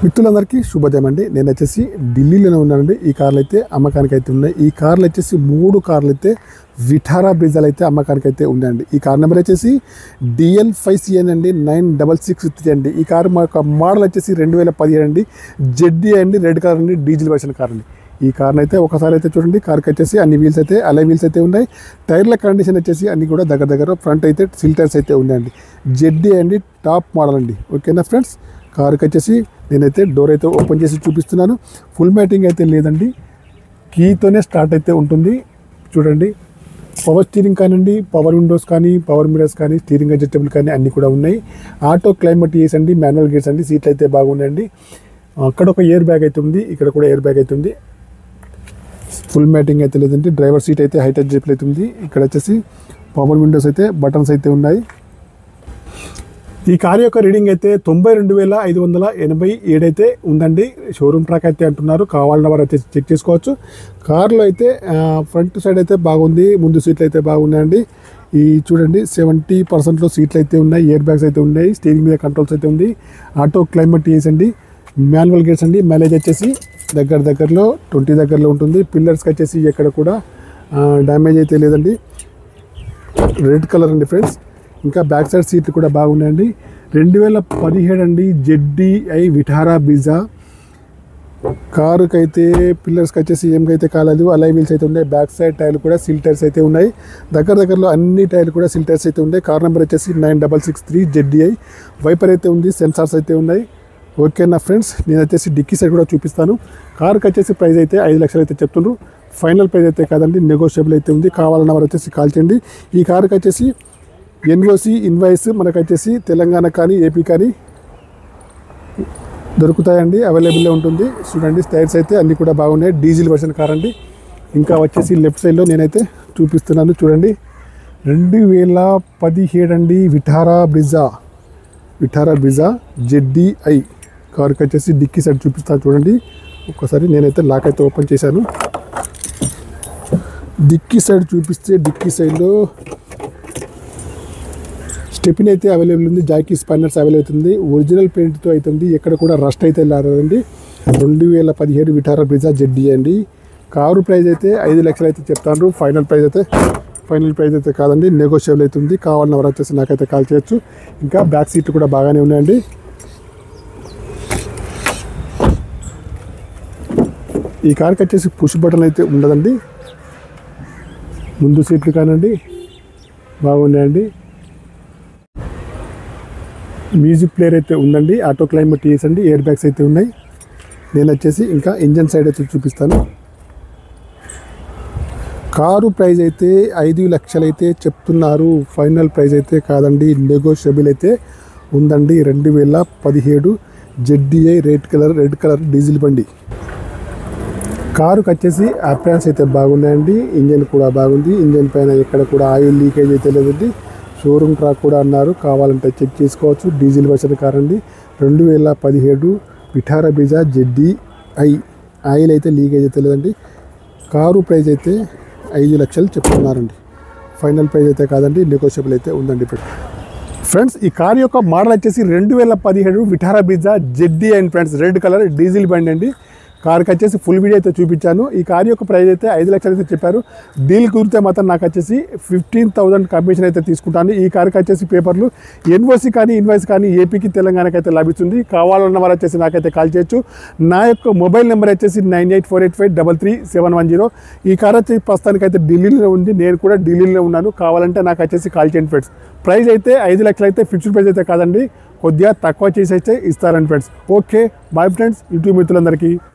మిత్రులందరికీ శుభోదయం అండి. నేను వచ్చేసి ఢిల్లీలోనే ఉన్నానండి. ఈ కార్లు అయితే అమ్మకానికి అయితే ఉన్నాయి. ఈ కార్లు వచ్చేసి 3 కార్లు అయితే విఠారా బ్రిజాలు అయితే అమ్మకానికి అయితే ఉన్నాయండి. ఈ కార్ నెంబర్ వచ్చేసి DL5CN అండి 9663 అండి. ఈ కారు మోడల్ వచ్చేసి 2017 అండి. ZD అండి, రెడ్ కలర్ అండి, డీజిల్ వర్షన్ కార్ అండి. ఈ కార్ని అయితే ఒకసారి అయితే చూడండి. కార్కి వచ్చేసి అన్ని వీల్స్ అయితే అలై వీల్స్ అయితే ఉన్నాయి. టైర్ల కండిషన్ వచ్చేసి అన్ని కూడా దగ్గర ఫ్రంట్ అయితే సిల్ టైర్స్ అయితే ఉన్నాయండి. ZD అండి, టాప్ మోడల్ అండి. ఓకేనా ఫ్రెండ్స్, కార్కి వచ్చేసి నేనైతే డోర్ అయితే ఓపెన్ చేసి చూపిస్తున్నాను. ఫుల్ మ్యాటింగ్ అయితే లేదండి, కీతోనే స్టార్ట్ అయితే ఉంటుంది. చూడండి, పవర్ స్టీరింగ్ కానివ్వండి, పవర్ విండోస్ కానీ, పవర్ మిరర్స్ కానీ, స్టీరింగ్ అడ్జస్టబుల్ కానీ అన్నీ కూడా ఉన్నాయి. ఆటో క్లైమేట్ ఏస్ అండి, మాన్యువల్ గేర్స్ అండి. సీట్లు అయితే బాగున్నాయండి. అక్కడ ఒక ఎయిర్ బ్యాగ్ అయితే ఉంది, ఇక్కడ కూడా ఎయిర్ బ్యాగ్ అయితే ఉంది. ఫుల్ మ్యాటింగ్ అయితే లేదండి. డ్రైవర్ సీట్ అయితే హైట్ అడ్జస్టబుల్ అయితే ఉంది. ఇక్కడ వచ్చేసి పవర్ విండోస్ అయితే బటన్స్ అయితే ఉన్నాయి. ఈ కార్ యొక్క రీడింగ్ అయితే 92,587 అయితే ఉందండి. షోరూమ్ ట్రాక్ అయితే అంటున్నారు. కావాలన్న వారు అయితే చెక్ చేసుకోవచ్చు. కార్లో అయితే ఫ్రంట్ సైడ్ అయితే బాగుంది, ముందు సీట్లు అయితే బాగున్నాయండి. ఈ చూడండి 70%లో సీట్లు అయితే ఉన్నాయి, ఎయిర్ బ్యాగ్స్ అయితే ఉన్నాయి, స్టీరింగ్ మీద కంట్రోల్స్ అయితే ఉంది. ఆటో క్లైమేట్ ఏస్ అండి, మాన్యువల్ గేర్స్ అండి. మైలేజ్ వచ్చేసి దగ్గరలో 20 దగ్గరలో ఉంటుంది. పిల్లర్స్కి వచ్చేసి ఎక్కడ కూడా డ్యామేజ్ అయితే లేదండి. రెడ్ కలర్ అండి ఫ్రెండ్స్. ఇంకా బ్యాక్ సైడ్ సీట్లు కూడా బాగున్నాయండి. 2017 అండి, ZDI విఠారా బ్రిజా. కారుకి అయితే పిల్లర్స్కి వచ్చేసి ఏమికైతే కాలేదు, అలై వీల్స్ అయితే ఉన్నాయి. బ్యాక్ సైడ్ టైర్లు కూడా సిల్ టైర్స్ అయితే ఉన్నాయి. దగ్గరలో అన్ని టైర్లు కూడా సిల్ టైర్స్ అయితే ఉన్నాయి. కార్ నెంబర్ వచ్చేసి 9663 ZDI. వైపర్ అయితే ఉంది, సెన్సార్స్ అయితే ఉన్నాయి. ఓకేనా ఫ్రెండ్స్, నేను వచ్చేసి డిక్కీ సైడ్ కూడా చూపిస్తాను. కార్కి వచ్చేసి ప్రైస్ అయితే 5 లక్షలు అయితే చెప్తున్నారు. ఫైనల్ ప్రైస్ అయితే కాదండి, నెగోషియబుల్ అయితే ఉంది. కావాలన్న వారు వచ్చేసి కాల్ చేయండి. ఈ కార్కి వచ్చేసి NOC ఇన్వాయిస్ మనకు వచ్చేసి తెలంగాణ కానీ ఏపీ కానీ దొరుకుతాయండి, అవైలబుల్లో ఉంటుంది. చూడండి, టైర్స్ అయితే అన్నీ కూడా బాగున్నాయి. డీజిల్ వర్షన్ కార్ అండి. ఇంకా వచ్చేసి లెఫ్ట్ సైడ్లో నేనైతే చూపిస్తున్నాను. చూడండి, 2017 అండి, విఠారా బ్రిజా ZDI. కార్కి వచ్చేసి డిక్కీ సైడ్ చూపిస్తాను. చూడండి ఒక్కసారి, నేనైతే లాక్ అయితే ఓపెన్ చేశాను. డిక్కీ సైడ్ చూపిస్తే డిక్కీ సైడ్లో స్టెపిన్ అయితే అవైలబుల్ ఉంది, జాకీ స్పానర్స్ అవైలబుల్ అవుతుంది. ఒరిజినల్ పెయింట్తో అవుతుంది, ఎక్కడ కూడా రస్ట్ అయితే రాదండి. 2017 విఠారా బ్రిజా ZDI అండి. కారు ప్రైస్ అయితే 5 లక్షలు అయితే చెప్తాను. ఫైనల్ ప్రైస్ అయితే కాదండి, నెగోషియబుల్ అవుతుంది. కావాలన్న వారు వచ్చేసి నాకైతే కాల్ చేయొచ్చు. ఇంకా బ్యాక్ సీట్లు కూడా బాగానే ఉన్నాయండి. ఈ కార్కి వచ్చేసి పుష్ బటన్ అయితే ఉండదండి. ముందు సీట్లు కానివ్వండి బాగున్నాయండి. మ్యూజిక్ ప్లేయర్ అయితే ఉందండి. ఆటో క్లైమేట్ ఏస్ అండి, ఎయిర్ బ్యాగ్స్ అయితే ఉన్నాయి. నేను వచ్చేసి ఇంకా ఇంజన్ సైడ్ అయితే చూపిస్తాను. కారు ప్రైస్ అయితే 5 లక్షలు అయితే చెప్తున్నారు. ఫైనల్ ప్రైస్ అయితే కాదండి, నెగోషియబుల్ అయితే ఉందండి. 2017 ZDI రెడ్ కలర్ డీజిల్ బండి. కారుకి వచ్చేసి అప్రాన్స్ అయితే బాగున్నాయండి. ఇంజన్ కూడా బాగుంది. ఇంజన్ పైన ఎక్కడ కూడా ఆయిల్ లీకేజ్ అయితే లేదండి. షోరూమ్ ట్రాక్ కూడా అన్నారు, కావాలంటే చెక్ చేసుకోవచ్చు. డీజిల్ వర్షన్ కార్ అండి. 2017 విఠారా బ్రిజా ZDI. ఆయిల్ అయితే లీకేజ్ అయితే లేదండి. కారు ప్రైస్ అయితే 5 లక్షలు చెప్తున్నారండి. ఫైనల్ ప్రైస్ అయితే కాదండి, నెగోషియబుల్ అయితే ఉందండి. ఫ్రెండ్స్, ఈ కార్ యొక్క మోడల్ వచ్చేసి 2017 Vitara Brezza ZDI and friends, red colour diesel బండి అండి. కార్కి వచ్చేసి ఫుల్ వీడియో అయితే చూపించాను. ఈ కార్ యొక్క ప్రైస్ అయితే 5 లక్షలు అయితే చెప్పారు. డీల్ కుదిరితే మాత్రం నాకు వచ్చేసి 15,000 కమిషన్ అయితే తీసుకుంటాను. ఈ కార్కి వచ్చేసి పేపర్లు NOC కానీ ఇన్వాయిస్ కానీ ఏపీకి తెలంగాణకి అయితే లభిస్తుంది. కావాలన్న వారు వచ్చేసి నాకైతే కాల్ చేయొచ్చు. నా యొక్క మొబైల్ నెంబర్ వచ్చేసి 9848533710. ఈ కార్ వచ్చేసి ప్రస్తుతానికి అయితే ఢిల్లీలో ఉంది, నేను కూడా ఢిల్లీలో ఉన్నాను. కావాలంటే నాకు వచ్చేసి కాల్ చేయండి ఫ్రెండ్స్. ప్రైస్ అయితే 5 లక్షలు అయితే ఫిక్స్డ్ ప్రైస్ అయితే కాదండి, కొద్దిగా తక్కువ చేసి అయితే ఇస్తారండి friends. Okay, bye friends, YouTube మిత్రులందరికీ.